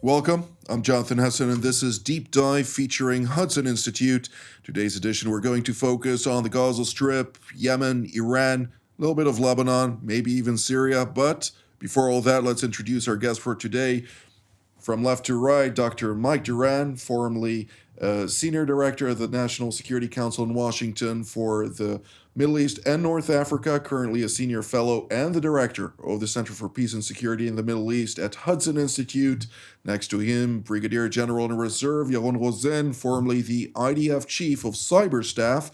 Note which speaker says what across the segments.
Speaker 1: Welcome. I'm Jonathan Hudson, and this is Deep Dive featuring Hudson Institute. Today's edition, we're going to focus on the Gaza Strip, Yemen, Iran, a little bit of Lebanon, maybe even Syria. But before all that, let's introduce our guest for today. From left to right, Dr. Mike Duran, formerly Senior Director of the National Security Council in Washington for the Middle East and North Africa, currently a Senior Fellow and the Director of the Center for Peace and Security in the Middle East at Hudson Institute. Next to him, Brigadier General in Reserve Yaron Rosen, formerly the IDF Chief of Cyber Staff,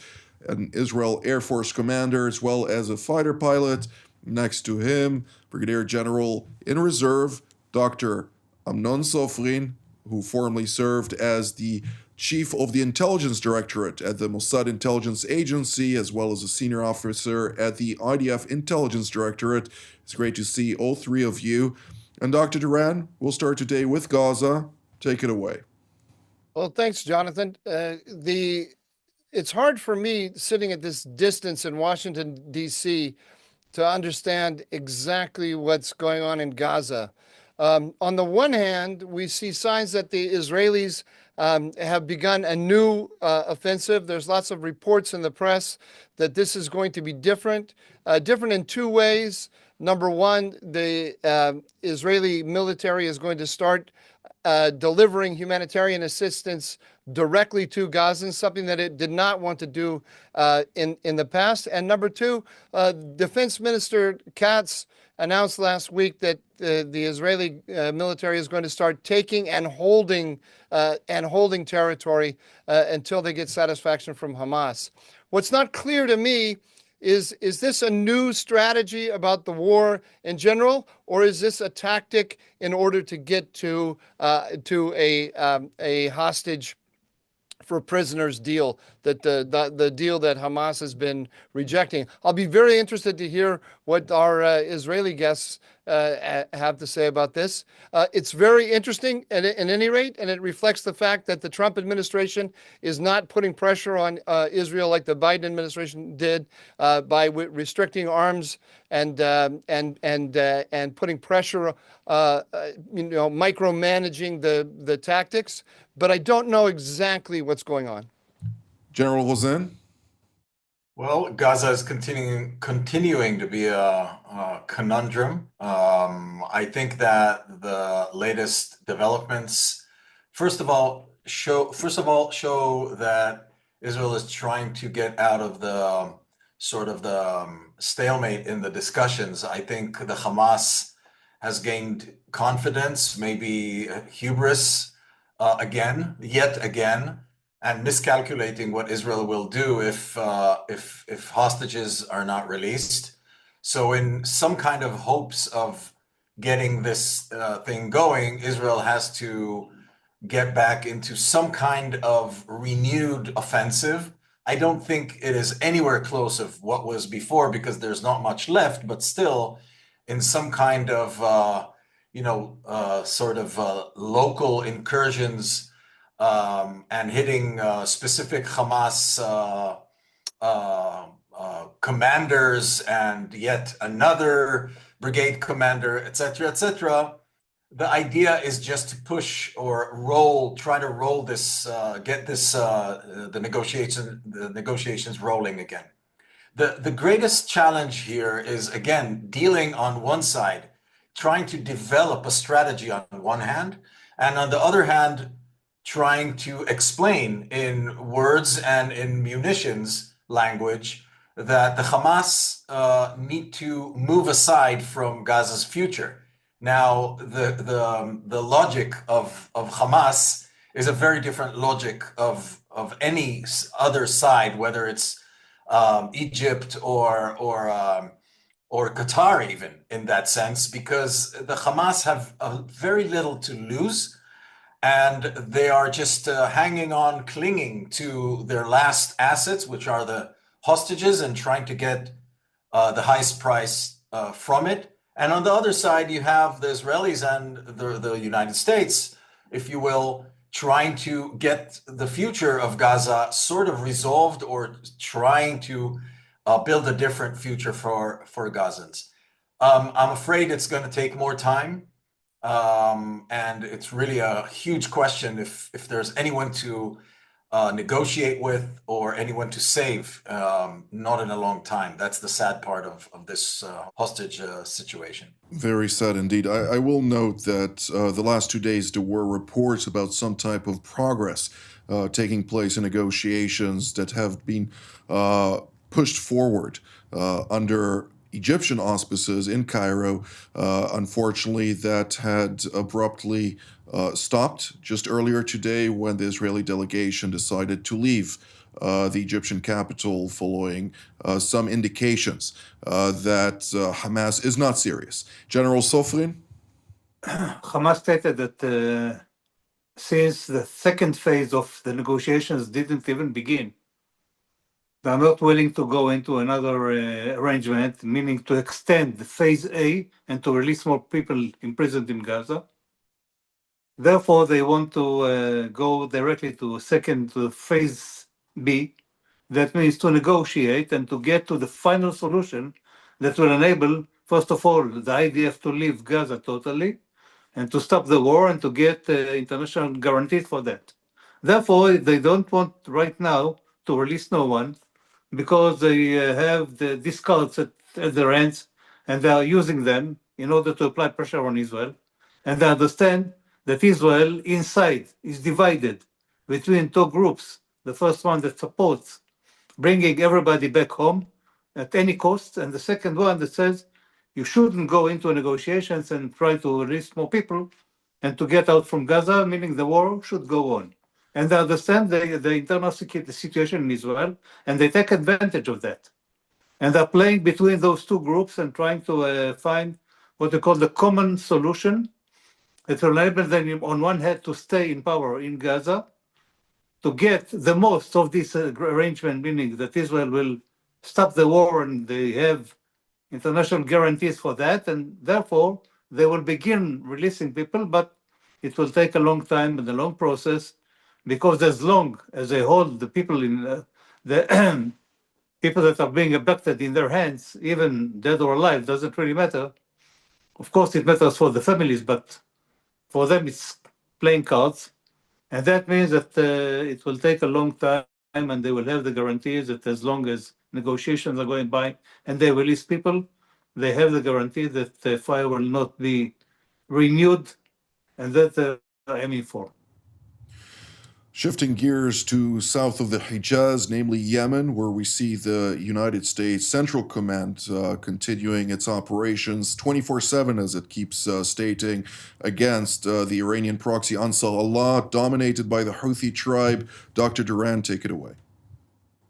Speaker 1: an Israel Air Force Commander, as well as a fighter pilot. Next to him, Brigadier General in Reserve, Dr. Amnon Sofrin, who formerly served as the Chief of the Intelligence Directorate at the Mossad Intelligence Agency, as well as a senior officer at the IDF Intelligence Directorate. It's great to see all three of you. And Dr. Duran, we'll start today with Gaza. Take it away.
Speaker 2: Well, thanks, Jonathan. It's hard for me sitting at this distance in Washington, D.C., to understand exactly what's going on in Gaza. On the one hand, we see signs that the Israelis have begun a new offensive. There's lots of reports in the press that this is going to be different in two ways. Number one, the Israeli military is going to start delivering humanitarian assistance directly to Gazans, something that it did not want to do in the past. And number two, Defense Minister Katz announced last week that the Israeli military is going to start taking and holding territory until they get satisfaction from Hamas. What's not clear to me is this a new strategy about the war in general, or is this a tactic in order to get to a hostage for prisoners deal, that the deal that Hamas has been rejecting? I'll be very interested to hear what our Israeli guests have to say about this. It's very interesting at any rate, and it reflects the fact that the Trump administration is not putting pressure on Israel like the Biden administration did by restricting arms and putting pressure, micromanaging the tactics. But I don't know exactly what's going on.
Speaker 1: General Rosen?
Speaker 3: Well, Gaza is continuing to be a conundrum. I think that the latest developments, first of all, show that Israel is trying to get out of the stalemate in the discussions. I think the Hamas has gained confidence, maybe hubris, yet again, and miscalculating what Israel will do if hostages are not released. So in some kind of hopes of getting this thing going, Israel has to get back into some kind of renewed offensive. I don't think it is anywhere close of what was before because there's not much left, but still in some kind of local incursions and hitting specific Hamas commanders and yet another brigade commander, etc., etc. The idea is just to push or try to roll this, get this the negotiations rolling again. The greatest challenge here is, again, dealing on one side, trying to develop a strategy on one hand, and on the other hand, trying to explain in words and in munitions language that the Hamas need to move aside from Gaza's future. Now, the logic of Hamas is a very different logic of any other side, whether it's Egypt or Qatar, even in that sense, because the Hamas have very little to lose, and they are just hanging on, clinging to their last assets, which are the hostages, and trying to get the highest price from it. And on the other side, you have the Israelis and the United States, if you will, trying to get the future of Gaza sort of resolved, or trying to build a different future for Gazans. I'm afraid it's going to take more time. And it's really a huge question if there's anyone to negotiate with or anyone to save, not in a long time. That's the sad part of this hostage situation.
Speaker 1: Very sad indeed. I will note that the last 2 days there were reports about some type of progress taking place in negotiations that have been pushed forward under Egyptian auspices in Cairo. Unfortunately, that had abruptly stopped just earlier today when the Israeli delegation decided to leave the Egyptian capital following some indications that Hamas is not serious. General Sofrin?
Speaker 4: Hamas stated that since the second phase of the negotiations didn't even begin, they are not willing to go into another arrangement, meaning to extend phase A and to release more people imprisoned in Gaza. Therefore, they want to go directly to phase B. That means to negotiate and to get to the final solution that will enable, first of all, the IDF to leave Gaza totally and to stop the war and to get international guarantees for that. Therefore, they don't want right now to release no one because they have the discards at their hands and they are using them in order to apply pressure on Israel. And they understand that Israel inside is divided between two groups. The first one that supports bringing everybody back home at any cost, and the second one that says you shouldn't go into negotiations and try to release more people and to get out from Gaza, meaning the war should go on. And they understand the internal security situation in Israel, and they take advantage of that. And they're playing between those two groups and trying to find what they call the common solution that will enable them, on one hand, to stay in power in Gaza, to get the most of this arrangement, meaning that Israel will stop the war and they have international guarantees for that, and therefore they will begin releasing people, but it will take a long time and a long process, because as long as they hold the people in the people that are being abducted in their hands, even dead or alive, doesn't really matter. Of course, it matters for the families, but for them it's playing cards. And that means that it will take a long time, and they will have the guarantees that as long as negotiations are going by and they release people, they have the guarantee that the fire will not be renewed, and that they're aiming for.
Speaker 1: Shifting gears to south of the Hijaz, namely Yemen, where we see the United States Central Command continuing its operations 24/7, as it keeps stating, against the Iranian proxy Ansar Allah, dominated by the Houthi tribe. Dr. Duran, take it away.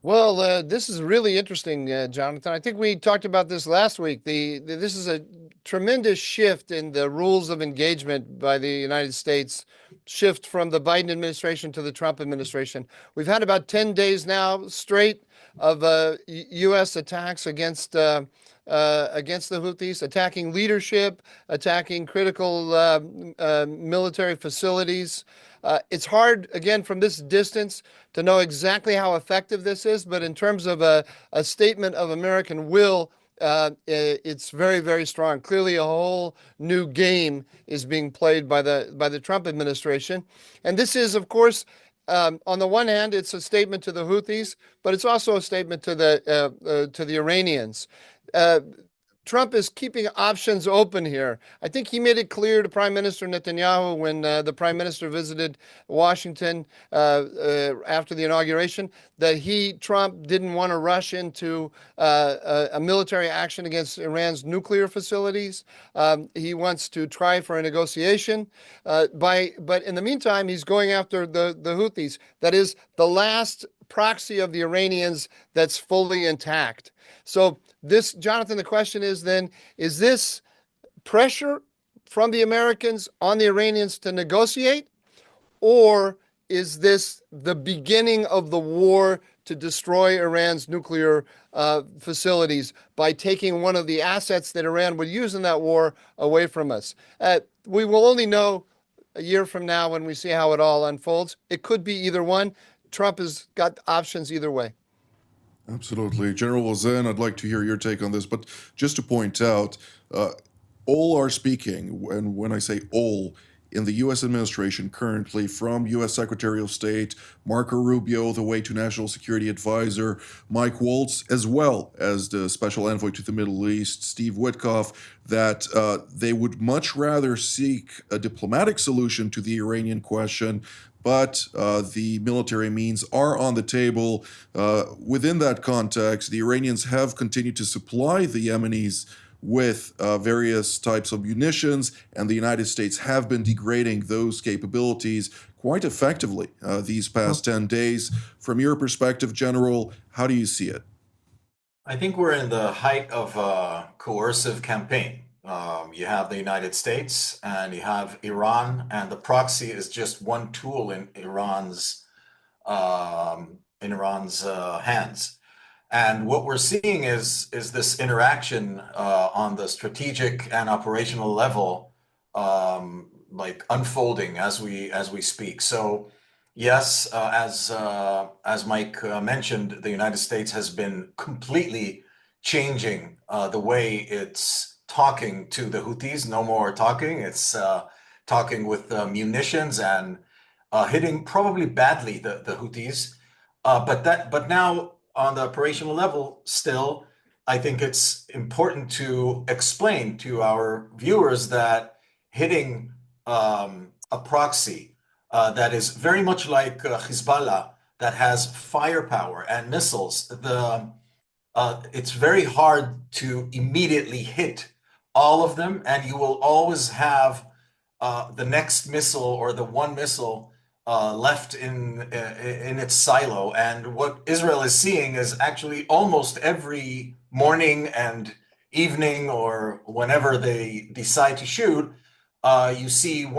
Speaker 2: Well, this is really interesting, Jonathan. I think we talked about this last week. This is a tremendous shift in the rules of engagement by the United States, shift from the Biden administration to the Trump administration. We've had about 10 days now straight of U.S. attacks against the Houthis, attacking leadership, attacking critical military facilities. It's hard, again, from this distance to know exactly how effective this is, but in terms of a statement of American will, it's very, very strong. Clearly, a whole new game is being played by the Trump administration. And this is, of course, on the one hand, it's a statement to the Houthis, but it's also a statement to the Iranians. Trump is keeping options open here. I think he made it clear to Prime Minister Netanyahu when the Prime Minister visited Washington after the inauguration that Trump, didn't want to rush into a military action against Iran's nuclear facilities. He wants to try for a negotiation. But in the meantime, he's going after the Houthis. That is the last proxy of the Iranians that's fully intact. So this, Jonathan, the question is then, is this pressure from the Americans on the Iranians to negotiate, or is this the beginning of the war to destroy Iran's nuclear facilities by taking one of the assets that Iran would use in that war away from us? We will only know a year from now when we see how it all unfolds. It could be either one. Trump has got options either way.
Speaker 1: Absolutely. General Ozen, I'd like to hear your take on this, but just to point out, all are speaking, and when I say all, in the U.S. administration currently, from U.S. Secretary of State Marco Rubio, the way to National Security Advisor Mike Waltz, as well as the Special Envoy to the Middle East Steve Witkoff, that they would much rather seek a diplomatic solution to the Iranian question, but the military means are on the table. Within that context, the Iranians have continued to supply the Yemenis with various types of munitions, and the United States have been degrading those capabilities quite effectively these past 10 days. From your perspective, General, how do you see it?
Speaker 3: I think we're in the height of a coercive campaign. You have the United States and you have Iran, and the proxy is just one tool in Iran's hands. And what we're seeing is this interaction on the strategic and operational level, like unfolding as we speak. So, yes, as Mike mentioned, the United States has been completely changing the way it's talking to the Houthis. No more talking; it's talking with munitions and hitting probably badly the Houthis. But now on the operational level, still, I think it's important to explain to our viewers that hitting a proxy that is very much like Hezbollah, that has firepower and missiles, it's very hard to immediately hit all of them, and you will always have the next missile or the one missile left in its silo. And what Israel is seeing is actually almost every morning and evening, or whenever they decide to shoot, you see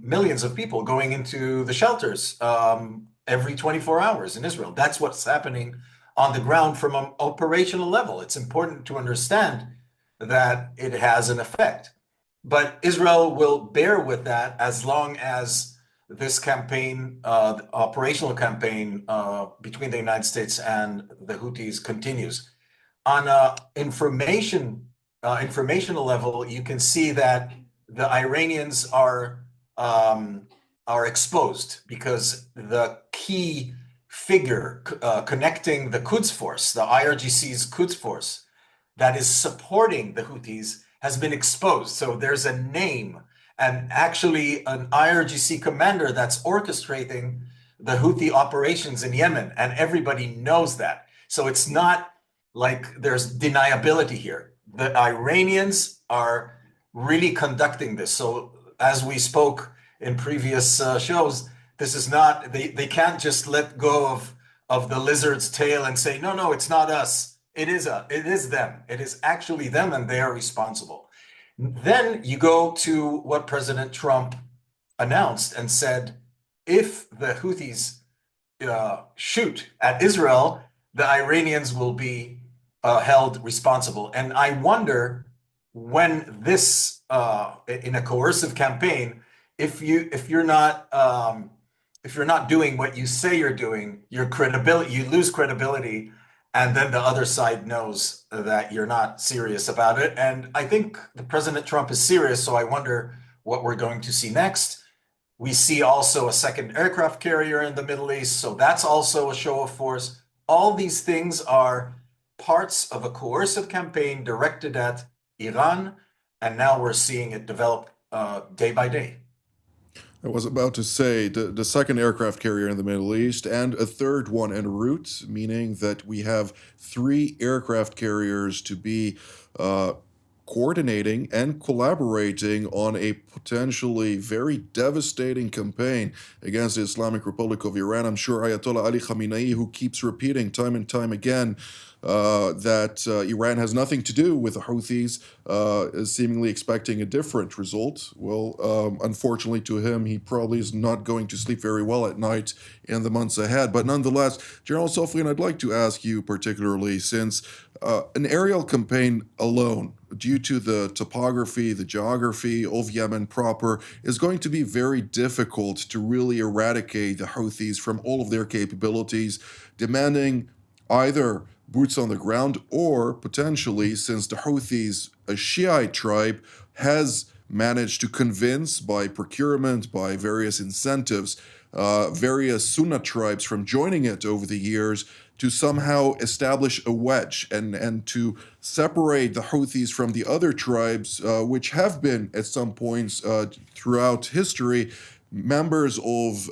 Speaker 3: millions of people going into the shelters every 24 hours in Israel. That's what's happening on the ground from an operational level. It's important to understand that it has an effect. But Israel will bear with that as long as this campaign, the operational campaign between the United States and the Houthis continues. On a informational level, you can see that the Iranians are exposed, because the key figure connecting the Quds force, the IRGC's Quds force, that is supporting the Houthis, has been exposed. So there's a name, and actually an IRGC commander that's orchestrating the Houthi operations in Yemen, and everybody knows that. So it's not like there's deniability here. The Iranians are really conducting this. So as we spoke in previous shows, this is not, they can't just let go of the lizard's tail and say, no, it's not us. It is them. It is actually them, and they are responsible. Then you go to what President Trump announced and said, if the Houthis shoot at Israel, the Iranians will be held responsible. And I wonder, when this in a coercive campaign, if you're not doing what you say you're doing, your credibility, you lose credibility, and then the other side knows that you're not serious about it. And I think the President Trump is serious, so I wonder what we're going to see next. We see also a second aircraft carrier in the Middle East, so that's also a show of force. All these things are parts of a coercive campaign directed at Iran, and now we're seeing it develop day by day.
Speaker 1: I was about to say the second aircraft carrier in the Middle East and a third one en route, meaning that we have 3 aircraft carriers to be coordinating and collaborating on a potentially very devastating campaign against the Islamic Republic of Iran. I'm sure Ayatollah Ali Khamenei, who keeps repeating time and time again that Iran has nothing to do with the Houthis, is seemingly expecting a different result. Well, unfortunately to him, he probably is not going to sleep very well at night in the months ahead. But nonetheless, General Soflian, I'd like to ask you particularly, since an aerial campaign alone, due to the topography, the geography of Yemen proper, is going to be very difficult to really eradicate the Houthis from all of their capabilities, demanding either boots on the ground, or potentially, since the Houthis, a Shiite tribe, has managed to convince by procurement, by various incentives, various Sunni tribes from joining it over the years to somehow establish a wedge and to separate the Houthis from the other tribes, which have been at some points throughout history members of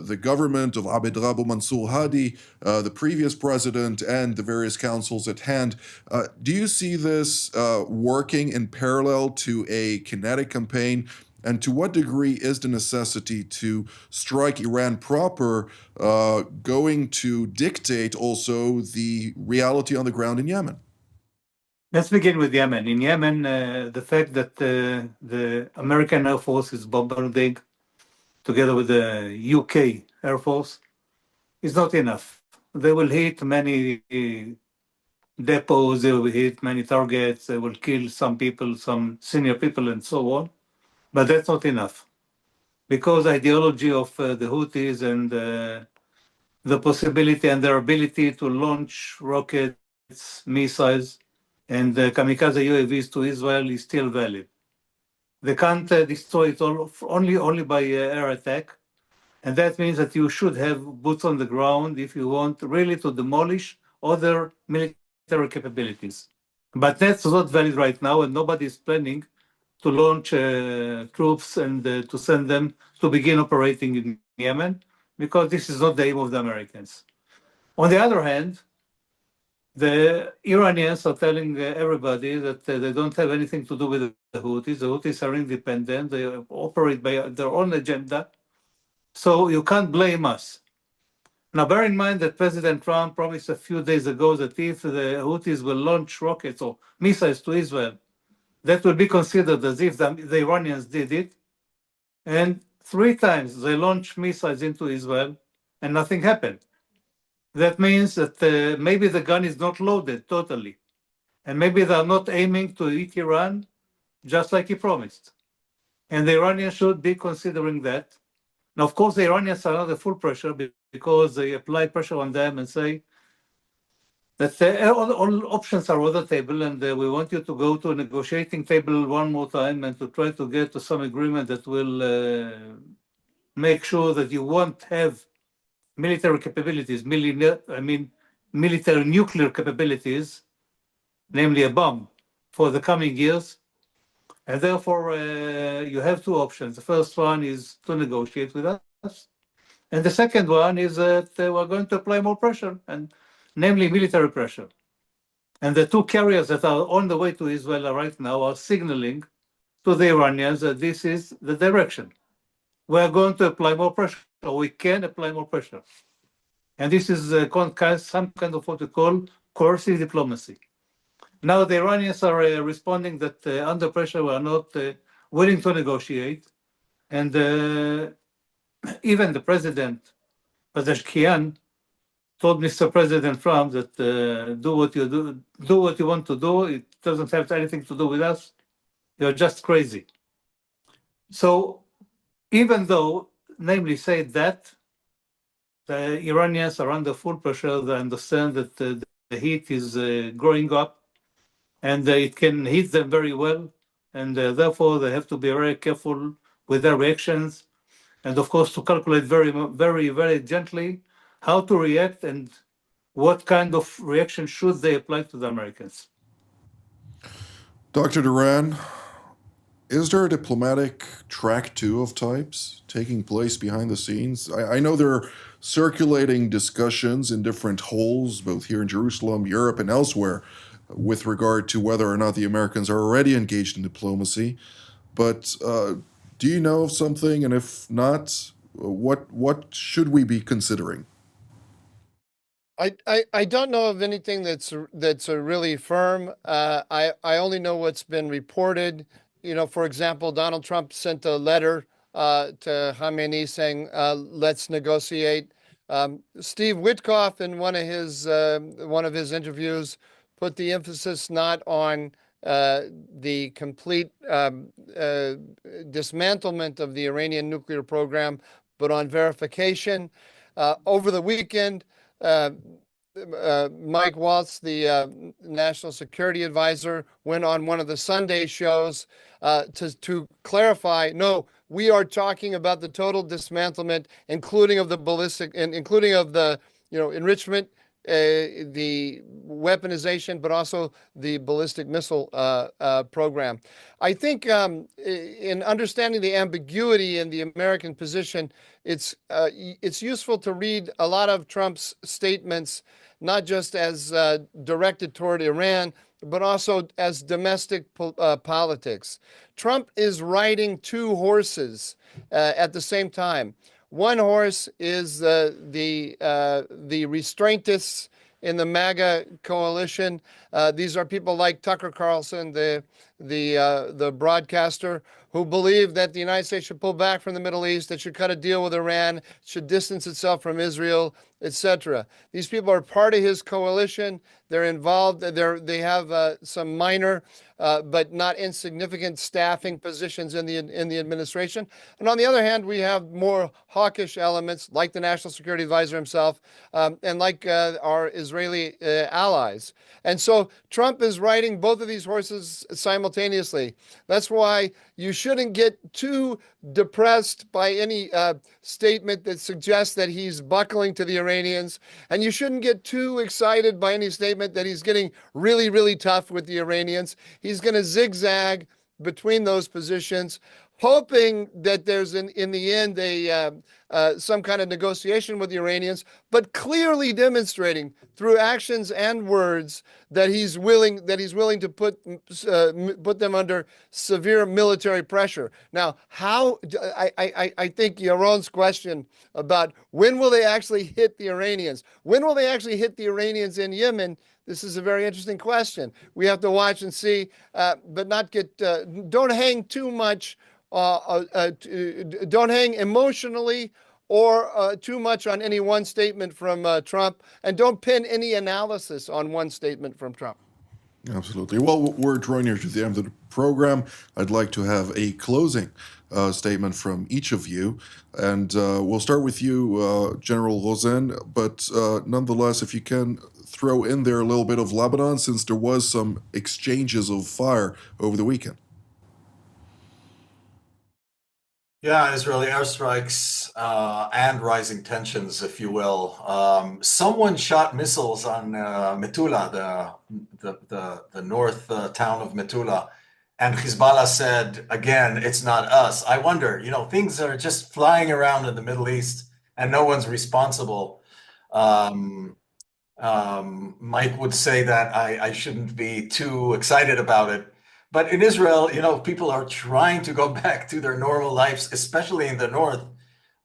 Speaker 1: the government of Abd Rabbu Mansour Hadi, the previous president, and the various councils at hand. Do you see this working in parallel to a kinetic campaign? And to what degree is the necessity to strike Iran proper going to dictate also the reality on the ground in Yemen?
Speaker 4: Let's begin with Yemen. In Yemen, the fact that the American Air Force is bombarding together with the UK Air Force is not enough. They will hit many depots, they will hit many targets, they will kill some people, some senior people, and so on. But that's not enough. Because ideology of the Houthis and the possibility and their ability to launch rockets, missiles, and kamikaze UAVs to Israel is still valid. They can't destroy it all only by air attack. And that means that you should have boots on the ground if you want really to demolish other military capabilities. But that's not valid right now, and nobody is planning to launch troops and to send them to begin operating in Yemen, because this is not the aim of the Americans. On the other hand, the Iranians are telling everybody that they don't have anything to do with the Houthis. The Houthis are independent. They operate by their own agenda. So you can't blame us. Now, bear in mind that President Trump promised a few days ago that if the Houthis will launch rockets or missiles to Israel, that will be considered as if the Iranians did it. And 3 times they launched missiles into Israel and nothing happened. That means that maybe the gun is not loaded totally. And maybe they're not aiming to hit Iran just like he promised. And the Iranians should be considering that. Now, of course, the Iranians are under full pressure because they apply pressure on them and say that all options are on the table, and we want you to go to a negotiating table one more time and to try to get to some agreement that will make sure that you won't have military capabilities, military nuclear capabilities, namely a bomb, for the coming years. And therefore, you have 2 options. The first one is to negotiate with us. And the second one is that we're going to apply more pressure, and namely military pressure. And the 2 carriers that are on the way to Israel right now are signaling to the Iranians that this is the direction. We're going to apply more pressure, or we can apply more pressure. And this is some kind of what we call coercive diplomacy. Now the Iranians are responding that under pressure we are not willing to negotiate, and even the president, Pezeshkian, told Mr. President Trump that do what you want to do. It doesn't have anything to do with us. You're just crazy. So even though, namely, say that the Iranians are under full pressure, they understand that the heat is growing up, and it can hit them very well, and therefore they have to be very careful with their reactions, and of course to calculate very, very, very gently how to react and what kind of reaction should they apply to the Americans.
Speaker 1: Dr. Duran, is there a diplomatic track 2 of types taking place behind the scenes? I know there are circulating discussions in different holes, both here in Jerusalem, Europe, and elsewhere, with regard to whether or not the Americans are already engaged in diplomacy. But do you know of something? And if not, what should we be considering?
Speaker 2: I don't know of anything that's really firm. I only know what's been reported. For example, Donald Trump sent a letter to Khamenei saying, let's negotiate. Steve Witkoff, in one of his interviews, put the emphasis not on the complete dismantlement of the Iranian nuclear program, but on verification. Over the weekend, Mike Waltz, the national security advisor, went on one of the Sunday shows to clarify, no, we are talking about the total dismantlement, including of the ballistic, and including of the enrichment, the weaponization, but also the ballistic missile program. I think in understanding the ambiguity in the American position, it's useful to read a lot of Trump's statements, not just as directed toward Iran, but also as domestic politics. Trump is riding two horses at the same time. One horse is the restraintists in the MAGA coalition. These are people like Tucker Carlson, the broadcaster, who believe that the United States should pull back from the Middle East, that should cut a deal with Iran, should distance itself from Israel, etc. These people are part of his coalition. They're involved. They have some minor but not insignificant staffing positions in the administration. And on the other hand, we have more hawkish elements like the National Security Advisor himself and like our Israeli allies. And so Trump is riding both of these horses simultaneously. That's why you shouldn't get too depressed by any statement that suggests that he's buckling to the Iranians. And you shouldn't get too excited by any statement that he's getting really, really tough with the Iranians. He's going to zigzag between those positions, hoping that there's in the end some kind of negotiation with the Iranians, but clearly demonstrating through actions and words that he's willing to put them under severe military pressure. Now, how I think Yaron's question about when will they actually hit the Iranians? When will they actually hit the Iranians in Yemen? This is a very interesting question. We have to watch and see, but not get don't hang too much. Don't hang emotionally or too much on any one statement from Trump, and don't pin any analysis on one statement from Trump.
Speaker 1: Absolutely. Well, we're drawing near to the end of the program. I'd like to have a closing statement from each of you. And we'll start with you, General Rosen. But nonetheless, if you can throw in there a little bit of Lebanon, since there was some exchanges of fire over the weekend.
Speaker 3: Yeah, Israeli airstrikes and rising tensions, if you will. Someone shot missiles on Metula, the north town of Metula, and Hezbollah said, again, it's not us. I wonder, things are just flying around in the Middle East and no one's responsible. Mike would say that I shouldn't be too excited about it. But in Israel, people are trying to go back to their normal lives, especially in the north.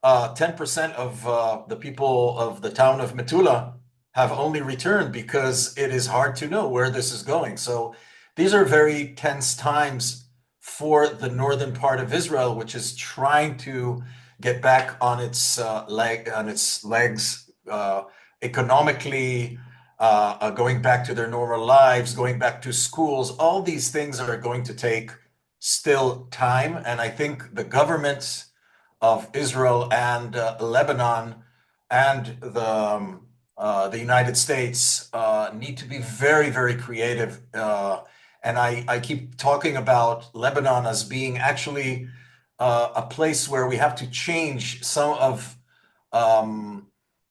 Speaker 3: 10% of the people of the town of Metula have only returned because it is hard to know where this is going. So these are very tense times for the northern part of Israel, which is trying to get back on its legs economically, going back to their normal lives, going back to schools. All these things are going to take still time. And I think the governments of Israel and Lebanon and the United States need to be very, very creative. And I keep talking about Lebanon as being actually a place where we have to change some of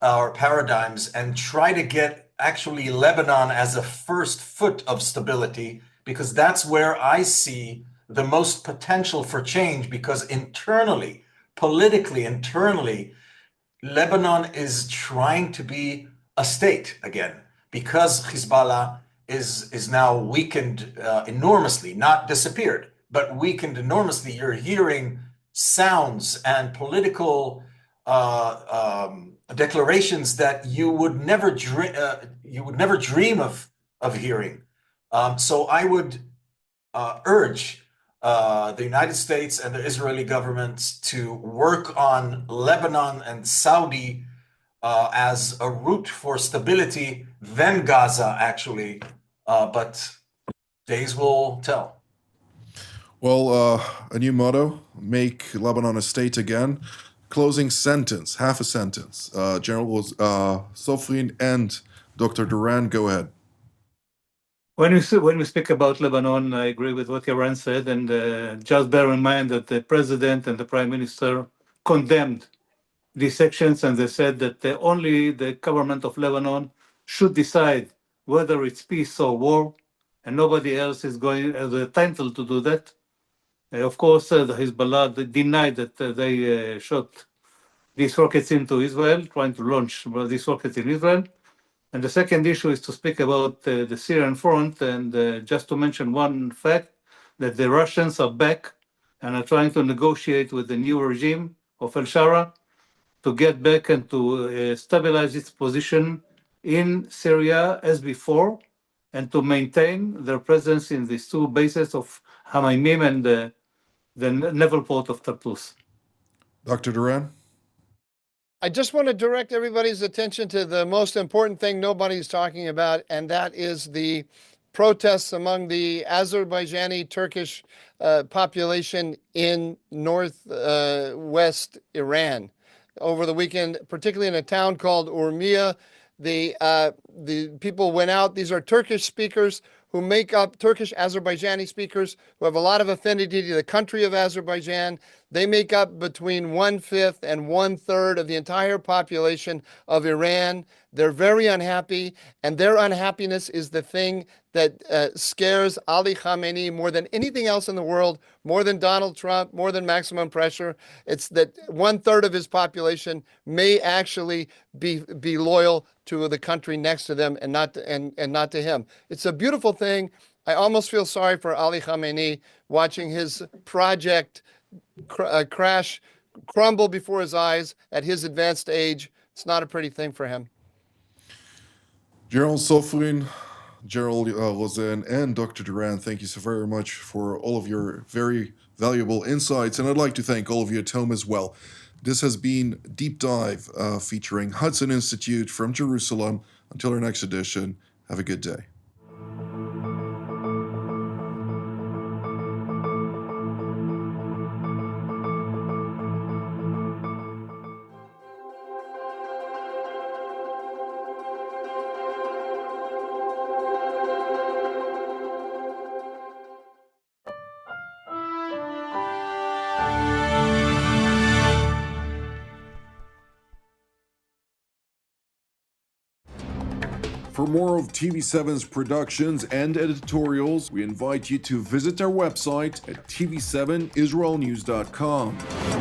Speaker 3: our paradigms and try to get actually Lebanon as a first foot of stability, because that's where I see the most potential for change, because internally, politically, Lebanon is trying to be a state again, because Hezbollah is now weakened enormously, not disappeared, but weakened enormously. You're hearing sounds and political declarations that you would never dream of hearing. So I would urge the United States and the Israeli government to work on Lebanon and Saudi as a route for stability, then Gaza actually, but days will tell.
Speaker 1: Well, a new motto: make Lebanon a state again. Closing sentence, half a sentence. General Sofrin and Dr. Duran, go ahead.
Speaker 4: When we speak about Lebanon, I agree with what Yaran said, and just bear in mind that the president and the prime minister condemned these actions, and they said that only the government of Lebanon should decide whether it's peace or war, and nobody else is going as a title to do that. Of course, the Hezbollah denied that they shot these rockets into Israel, trying to launch these rockets in Israel. And the second issue is to speak about the Syrian front, and just to mention one fact, that the Russians are back and are trying to negotiate with the new regime of al-Shara to get back and to stabilize its position in Syria as before, and to maintain their presence in these two bases of Hamaymim and the naval port of Tartus.
Speaker 1: Dr. Duran?
Speaker 2: I just want to direct everybody's attention to the most important thing nobody's talking about, and that is the protests among the Azerbaijani Turkish population in northwest Iran over the weekend, particularly in a town called Urmia. The people went out. These are Turkish speakers who make up Turkish Azerbaijani speakers who have a lot of affinity to the country of Azerbaijan. They make up between 1/5 and 1/3 of the entire population of Iran. They're very unhappy, and their unhappiness is the thing that scares Ali Khamenei more than anything else in the world, more than Donald Trump, more than maximum pressure. It's that 1/3 of his population may actually be loyal to the country next to them and not to him. It's a beautiful thing. I almost feel sorry for Ali Khamenei watching his project crumble before his eyes at his advanced age. It's not a pretty thing for him.
Speaker 1: Gerald Sofrin, Gerald Rosen, and Dr. Duran, thank you so very much for all of your very valuable insights. And I'd like to thank all of you at home as well. This has been Deep Dive featuring Hudson Institute from Jerusalem. Until our next edition, have a good day. For more of TV7's productions and editorials, we invite you to visit our website at TV7israelnews.com.